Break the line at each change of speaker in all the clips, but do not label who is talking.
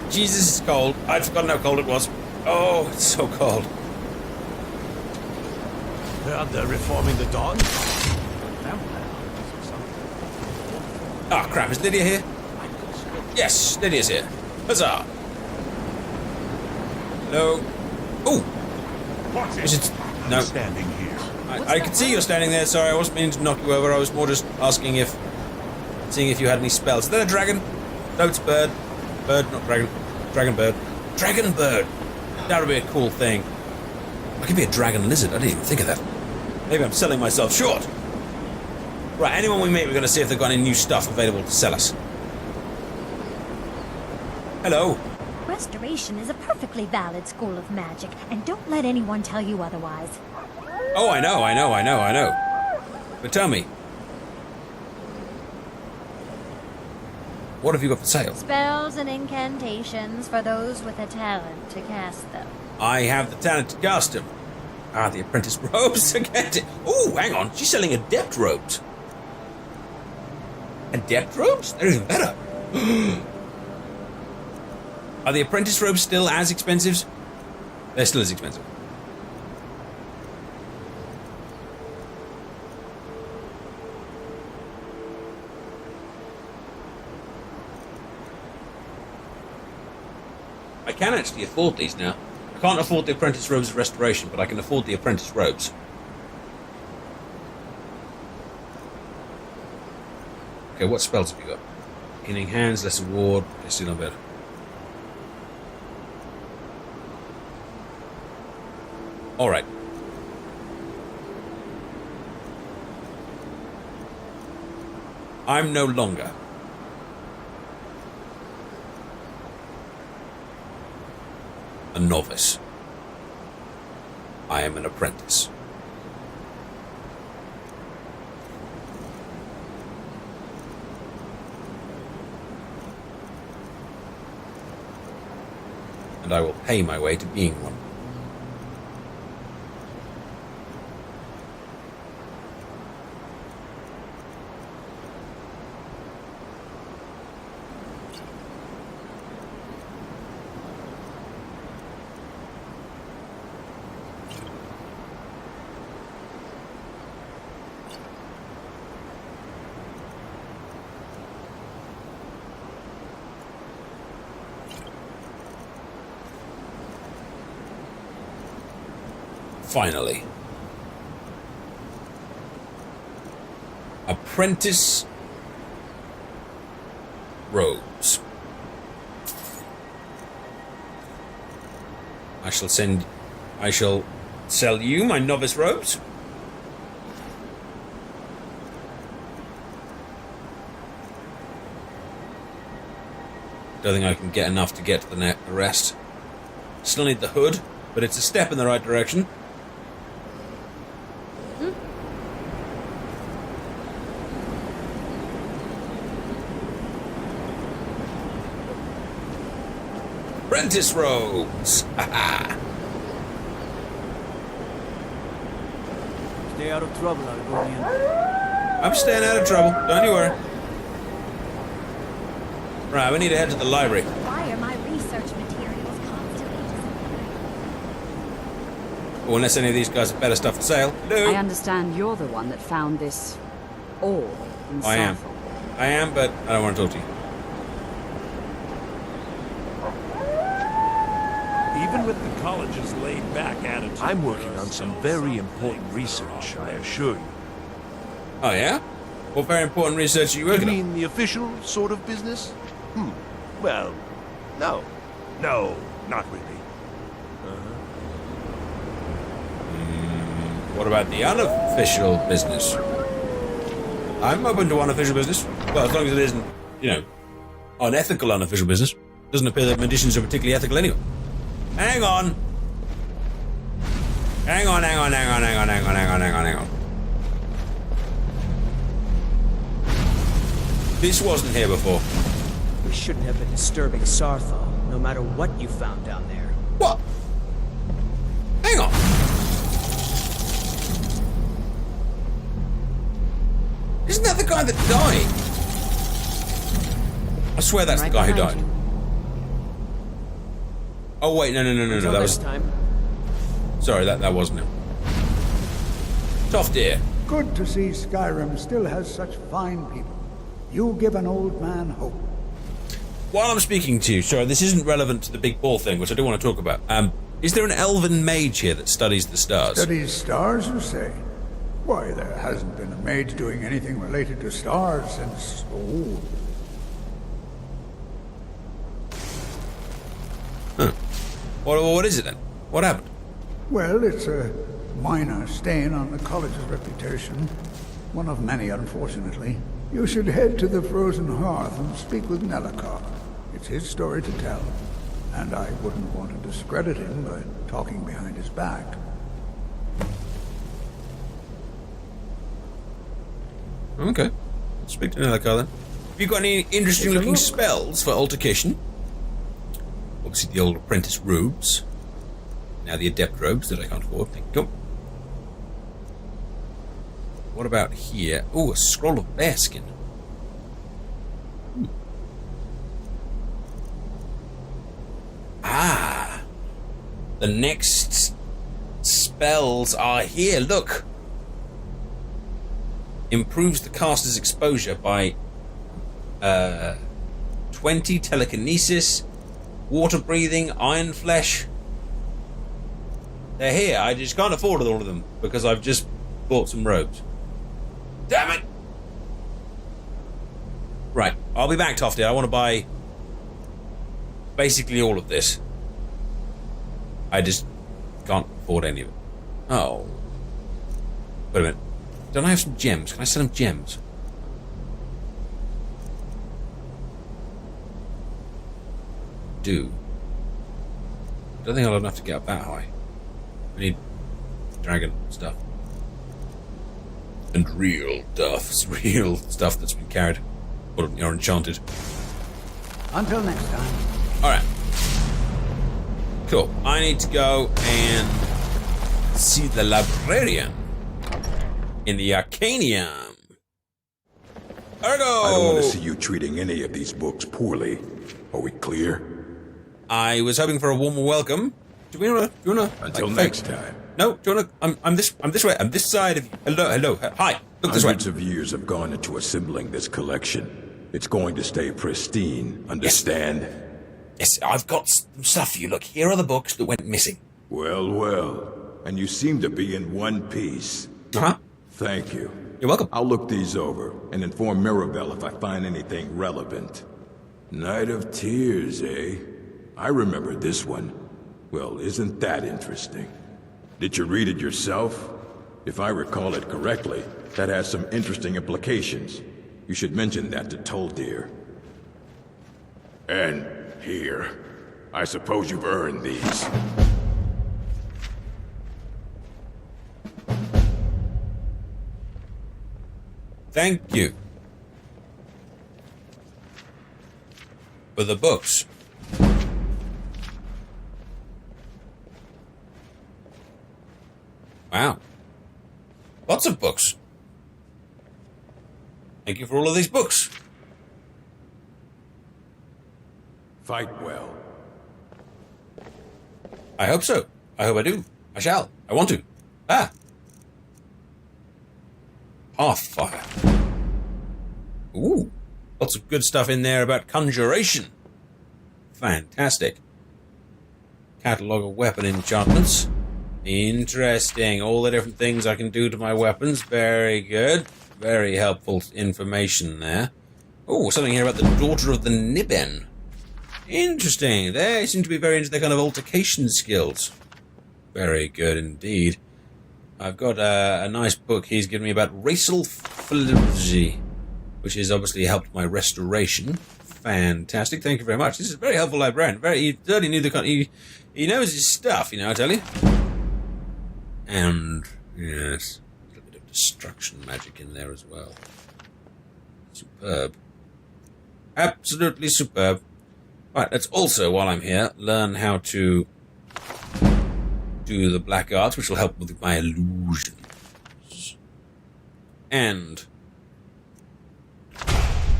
Jesus, it's cold. I'd forgotten how cold it was. Oh, it's so cold.
They're reforming the dawn?
Ah, crap. Is Lydia here? Yes, Lydia's here. Huzzah. Hello. Oh. Is it? No.
Standing here.
I can see you're standing there. Sorry, I wasn't meaning to knock you over. I was more just asking seeing if you had any spells. Is that a dragon? No, it's bird. Bird, not dragon. Dragon bird. Dragon bird. That would be a cool thing. I could be a dragon lizard. I didn't even think of that. Maybe I'm selling myself short. Right, anyone we meet, we're going to see if they've got any new stuff available to sell us. Hello.
Restoration is a perfectly valid school of magic, and don't let anyone tell you otherwise.
Oh, I know. But tell me, what have you got for sale?
Spells and incantations for those with a talent to cast them.
I have the talent to cast them. Ah, the apprentice robes. I get it. Oh, hang on. She's selling adept robes. Adept robes? They're even better. Are the apprentice robes still as expensive? They're still as expensive. I can actually afford these now. I can't afford the apprentice robes of restoration, but I can afford the apprentice robes. Okay, what spells have you got? Beginning hands, lesser ward. Okay, still not bad. Alright. I'm no longer a novice. I am an apprentice. And I will pay my way to being one. Finally. Apprentice robes. I shall sell you my novice robes. Don't think I can get enough to get to the rest. Still need the hood, but it's a step in the right direction. Apprentice robes! Haha!
Stay out of trouble, Argonian.
I'm staying out of trouble, don't you worry. Right, we need to head to the library.
Why are my research materials constantly disappearing?
Well, unless any of these guys have better stuff for sale.
I understand you're the one that found this ore in
I am.
Southall.
I am, but I don't want to talk to you.
Even with the college's laid-back attitude, I'm working on some very important research, I assure you.
Oh, yeah? What very important research are you
You
working on?
mean the official sort of business? Well, no. No, not really.
What about the unofficial business? I'm open to unofficial business. Well, as long as it isn't, unethical unofficial business. Doesn't appear that magicians are particularly ethical anyway. Hang on. Hang on. This wasn't here before.
We shouldn't have been disturbing Sarthal, no matter what you found down there.
What? Hang on. Isn't that the guy that died? I swear that's
Right
the guy who
behind
died.
you.
Oh wait, no,
Until
that
next
was...
time.
Sorry, that wasn't him. Tough deer.
Good to see Skyrim still has such fine people. You give an old man hope.
While I'm speaking to you, sorry, this isn't relevant to the big ball thing, which I do want to talk about. Is there an elven mage here that studies the stars?
Studies stars, you say? Why, there hasn't been a mage doing anything related to stars since... Oh.
Huh. What is it then? What happened?
Well, it's a minor stain on the college's reputation. One of many, unfortunately. You should head to the Frozen Hearth and speak with Nellikar. It's his story to tell. And I wouldn't want to discredit him by talking behind his back.
Okay. Speak to Nellikar then. Have you got any interesting looking spells for altercation? Obviously the old apprentice robes. Now the adept robes that I can't afford. Thank you. What about here? Oh, a scroll of bearskin. Ah! The next spells are here, look! Improves the caster's exposure by 20 telekinesis, water breathing, iron flesh. They're here, I just can't afford all of them because I've just bought some robes. Damn it! Right, I'll be back, Tofty. I want to buy basically all of this. I just can't afford any of it. Oh. Wait a minute. Don't I have some gems? Can I sell them gems? Do. I don't think I'll have enough to get up that high. We need dragon stuff. And real stuff that's been carried. Or enchanted.
Until next time.
Alright. Cool. I need to go and see the librarian in the Arcanium. Ergo!
I don't want to see you treating any of these books poorly. Are we clear?
I was hoping for a warmer welcome. Do you wanna
Until
like,
next time.
No, do you wanna I'm this way. I'm this side of you. Hello. Hi. Look this way.
Hundreds of years have gone into assembling this collection. It's going to stay pristine, understand?
Yes, I've got some stuff for you. Look, here are the books that went missing.
Well. And you seem to be in one piece.
Uh-huh.
Thank you.
You're welcome.
I'll look these over and inform Mirabelle if I find anything relevant. Night of Tears, eh? I remember this one. Well, isn't that interesting? Did you read it yourself? If I recall it correctly, that has some interesting implications. You should mention that to Toldir. And here. I suppose you've earned these.
Thank you for the books. Wow. Lots of books. Thank you for all of these books.
Fight well.
I hope so. I hope I do. I shall. I want to. Pathfire. Ooh. Lots of good stuff in there about conjuration. Fantastic. Catalogue of weapon enchantments. Interesting. All the different things I can do to my weapons. Very good. Very helpful information there. Oh, something here about the daughter of the Nibben. Interesting. They seem to be very into their kind of altercation skills. Very good indeed. I've got a nice book he's given me about racial philology, which has obviously helped my restoration. Fantastic. Thank you very much. This is a very helpful librarian. He certainly knew the kind. He knows his stuff, I tell you. And yes, a little bit of destruction magic in there as well. Superb. Absolutely superb. Right, let's also, while I'm here, learn how to do the black arts, which will help with my illusions. And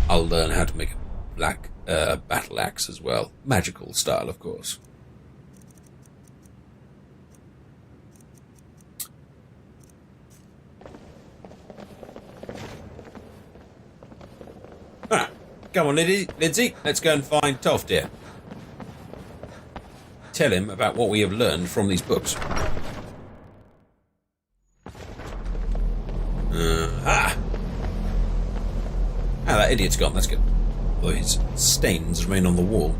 I'll learn how to make a black battle axe as well. Magical style, of course. Ah, come on, Lindsay, let's go and find Toft here. Tell him about what we have learned from these books. Ah, that idiot's gone. That's good. Although his stains remain on the wall.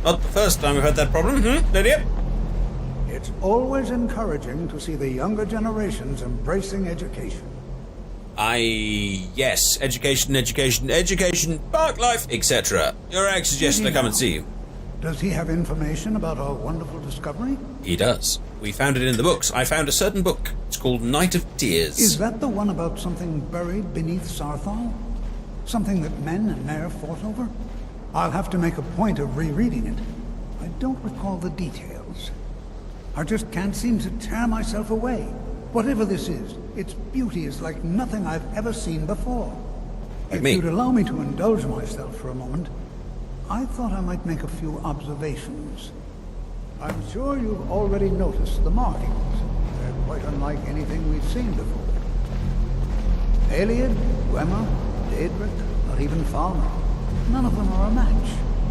Not the first time we've had that problem, idiot?
It's always encouraging to see the younger generations embracing education.
Yes, education, park life, etc. Your ex suggested I come and see you.
Does he have information about our wonderful discovery?
He does. We found it in the books. I found a certain book. It's called Night of Tears.
Is that the one about something buried beneath Sarthal? Something that men and Mare fought over? I'll have to make a point of rereading it. I don't recall the details. I just can't seem to tear myself away. Whatever this is, its beauty is like nothing I've ever seen before. If you'd allow me to indulge myself for a moment, I thought I might make a few observations. I'm sure you've already noticed the markings. They're quite unlike anything we've seen before. Aliad, Wimey, Daedric, or even Falmer. None of them are a match.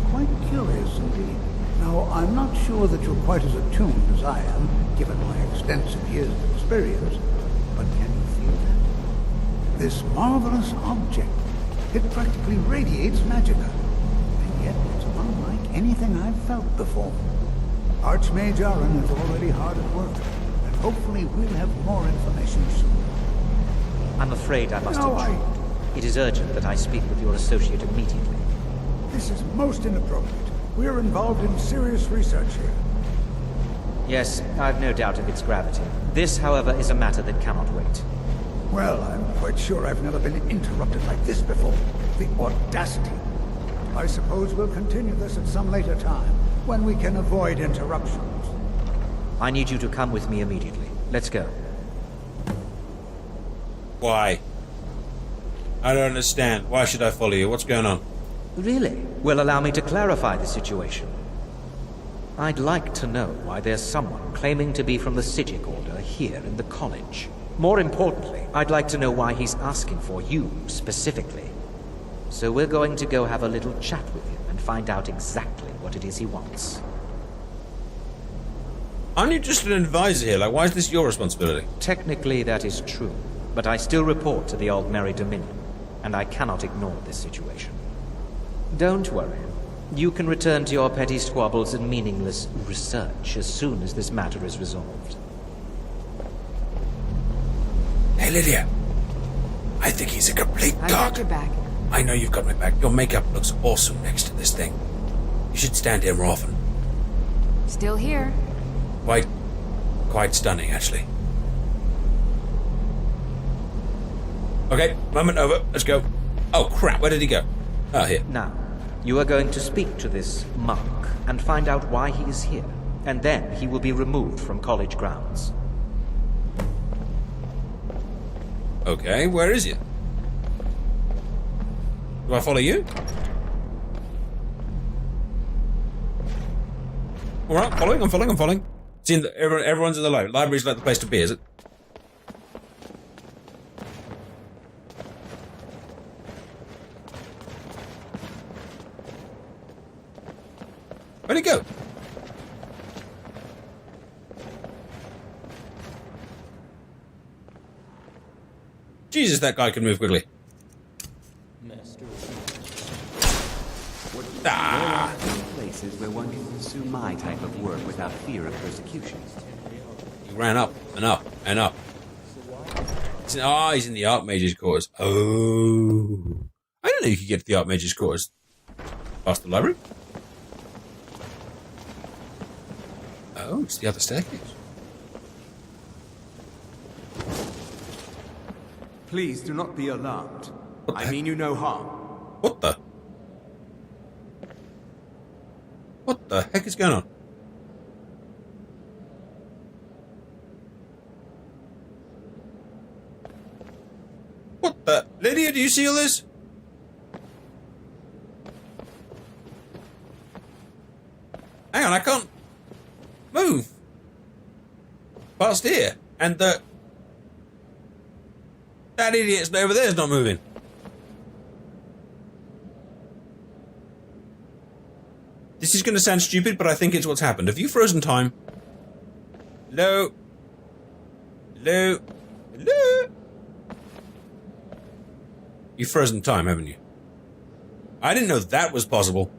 Quite curious indeed. Now, I'm not sure that you're quite as attuned as I am, given my extensive years of experience, but can you feel that? This marvelous object, it practically radiates magicka, and yet it's unlike anything I've felt before. Archmage Aaron is already hard at work, and hopefully we'll have more information soon.
I'm afraid I must
No,
intrude. It is urgent that I speak with your associate immediately.
This is most inappropriate. We're involved in serious research here.
Yes, I've no doubt of its gravity. This, however, is a matter that cannot wait.
Well, I'm quite sure I've never been interrupted like this before. The audacity. I suppose we'll continue this at some later time, when we can avoid interruptions.
I need you to come with me immediately. Let's go.
Why? I don't understand. Why should I follow you? What's going on?
Really? Well, allow me to clarify the situation. I'd like to know why there's someone claiming to be from the Psijic Order here in the college. More importantly, I'd like to know why he's asking for you, specifically. So we're going to go have a little chat with him and find out exactly what it is he wants.
Aren't you just an advisor here? Like, why is this your responsibility?
Technically, that is true, but I still report to the Aldmeri Dominion, and I cannot ignore this situation. Don't worry. You can return to your petty squabbles and meaningless research as soon as this matter is resolved.
Hey, Lydia. I think he's a complete
I
dog.
got your back.
I know you've got my back. Your makeup looks awesome next to this thing. You should stand here more often.
Still here.
Quite stunning, actually. Okay, moment over. Let's go. Oh, crap. Where did he go? Oh, here.
Now, you are going to speak to this monk and find out why he is here, and then he will be removed from college grounds.
Okay, where is he? Do I follow you? Alright, I'm following. See, everyone's in the library. Library's like the place to be, is it? Where'd he go? Jesus, that guy can move quickly. Ah!
Places where one can pursue my type of work without fear of persecution.
He ran up and up and up. He's in the Archmage's quarters. Oh. I didn't know you could get to the Archmage's quarters past the library. Oh, it's the other staircase.
Please do not be alarmed. I mean you no harm.
What the heck is going on? What the? Lydia, do you see all this? past here, and that idiot's over there is not moving. This is going to sound stupid, but I think it's what's happened. Have you frozen time? Hello? Hello? Hello? You've frozen time, haven't you? I didn't know that was possible.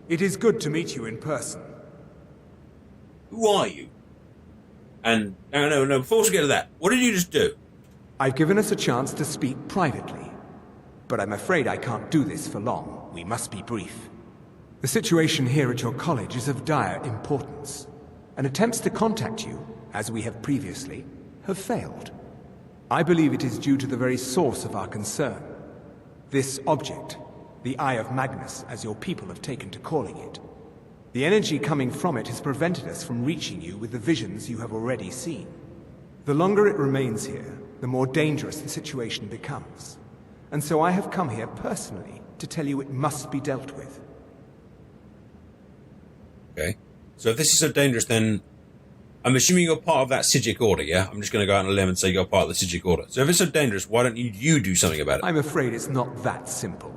It is good to meet you in person.
Who are you? And, no, before we get to that, what did you just do?
I've given us a chance to speak privately. But I'm afraid I can't do this for long. We must be brief. The situation here at your college is of dire importance, and attempts to contact you, as we have previously, have failed. I believe it is due to the very source of our concern. This object, the Eye of Magnus, as your people have taken to calling it. The energy coming from it has prevented us from reaching you with the visions you have already seen. The longer it remains here, the more dangerous the situation becomes. And so I have come here personally to tell you it must be dealt with.
Okay. So if this is so dangerous, then I'm assuming you're part of that Psijic order, yeah? I'm just going to go out on a limb and say you're part of the Psijic order. So if it's so dangerous, why don't you do something about it?
I'm afraid it's not that simple.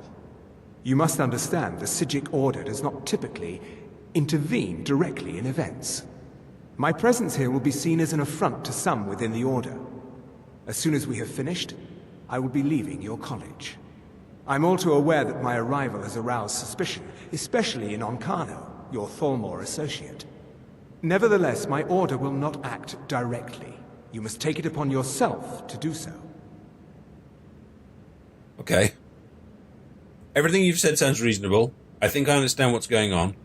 You must understand the Psijic order does not typically intervene directly in events. My presence here will be seen as an affront to some within the order. As soon as we have finished, I will be leaving your college. I'm all too aware that my arrival has aroused suspicion, especially in Onkano, your Thalmor associate. Nevertheless, my order will not act directly. You must take it upon yourself to do so.
Okay. Everything you've said sounds reasonable. I think I understand what's going on.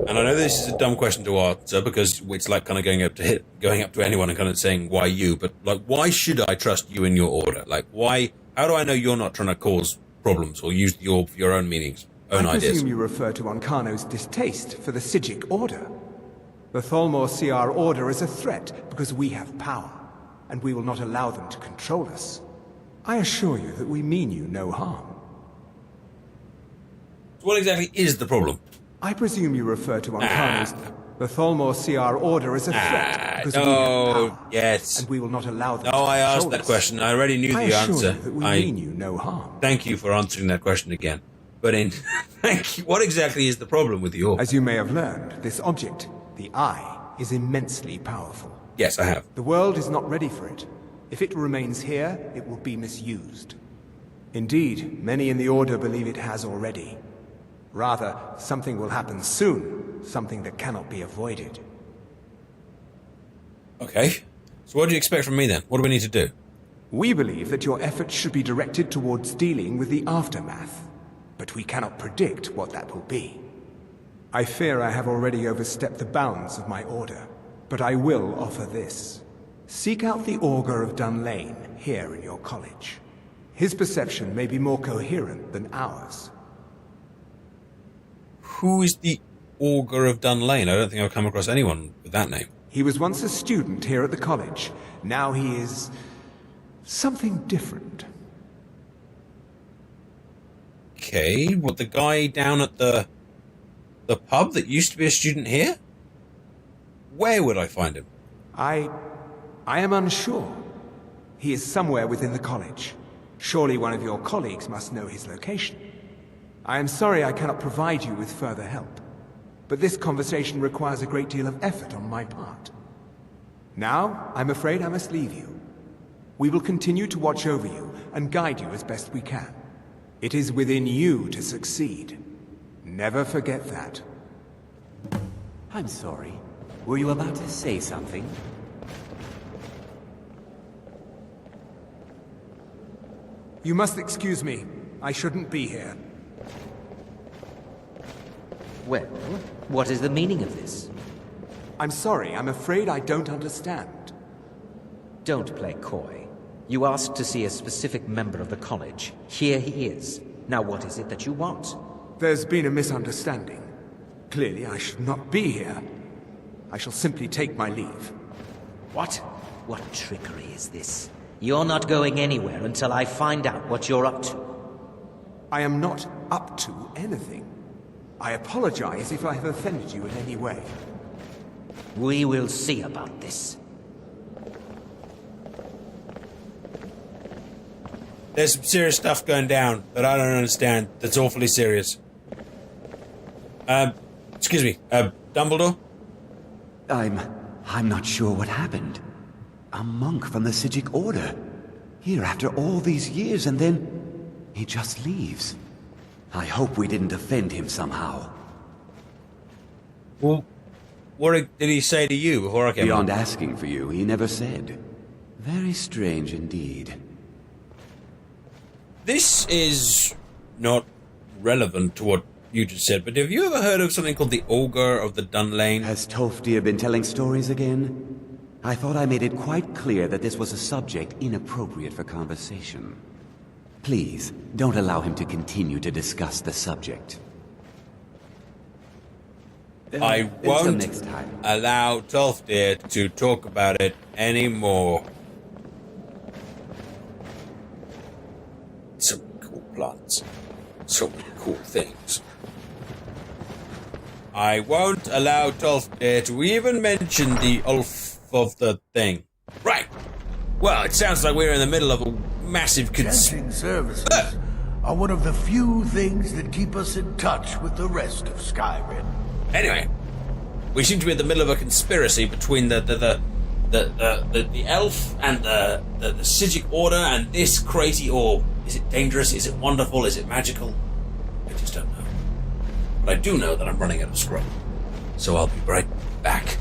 And I know this is a dumb question to answer because it's like kind of going up to anyone and kind of saying, why you? But like, why should I trust you in your order? Like, why? How do I know you're not trying to cause problems or use your own meanings? I
presume you refer to Onkano's distaste for the Psijic Order. The Thalmor see our order as a threat because we have power, and we will not allow them to control us. I assure you that we mean you no harm.
So what exactly is the problem?
I presume you refer to Onkano's... The Thalmor see our order as a threat because we have power,
yes.
and we will not allow them to
I asked
control
that
us.
question. I already knew the answer.
I assure you that we mean you no harm.
Thank you for answering that question again. But thank you. What exactly is the problem with the order?
As you may have learned, this object, the Eye, is immensely powerful.
Yes, I have.
The world is not ready for it. If it remains here, it will be misused. Indeed, many in the Order believe it has already. Rather, something will happen soon, something that cannot be avoided.
Okay. So what do you expect from me then? What do we need to do?
We believe that your efforts should be directed towards dealing with the aftermath. But we cannot predict what that will be. I fear I have already overstepped the bounds of my order, but I will offer this. Seek out the Augur of Dunlane here in your college. His perception may be more coherent than ours.
Who is the Augur of Dunlane? I don't think I've come across anyone with that name.
He was once a student here at the college. Now he is... something different.
Okay, what, the guy down at the pub that used to be a student here? Where would I find him?
I am unsure. He is somewhere within the college. Surely one of your colleagues must know his location. I am sorry I cannot provide you with further help, but this conversation requires a great deal of effort on my part. Now, I'm afraid I must leave you. We will continue to watch over you and guide you as best we can. It is within you to succeed. Never forget that.
I'm sorry. Were you about to say something?
You must excuse me. I shouldn't be here.
Well, what is the meaning of this?
I'm sorry. I'm afraid I don't understand.
Don't play coy. You asked to see a specific member of the college. Here he is. Now what is it that you want?
There's been a misunderstanding. Clearly I should not be here. I shall simply take my leave.
What? What trickery is this? You're not going anywhere until I find out what you're up to.
I am not up to anything. I apologize if I have offended you in any way.
We will see about this.
There's some serious stuff going down that I don't understand. That's awfully serious. Excuse me, Dumbledore?
I'm not sure what happened. A monk from the Psijic Order. Here after all these years, and then he just leaves. I hope we didn't offend him somehow.
Well, what did he say to you before I came
Beyond
on?
asking for you, he never said. Very strange indeed.
This is not relevant to what you just said, but have you ever heard of something called the Ogre of the Dunlane?
Has Tolfdir been telling stories again? I thought I made it quite clear that this was a subject inappropriate for conversation. Please, don't allow him to continue to discuss the subject.
I won't
next time.
allow Tolfdir to talk about it anymore. So many cool plots. So many cool things. I won't allow Tolfdir to even mention the Ulf of the thing. Right. Well, it sounds like we're in the middle of a massive
Chanting services are one of the few things that keep us in touch with the rest of Skyrim.
Anyway, we seem to be in the middle of a conspiracy between the elf and the Psijic Order and this crazy orb. Is it dangerous? Is it wonderful? Is it magical? I just don't know. But I do know that I'm running out of scroll. So I'll be right back.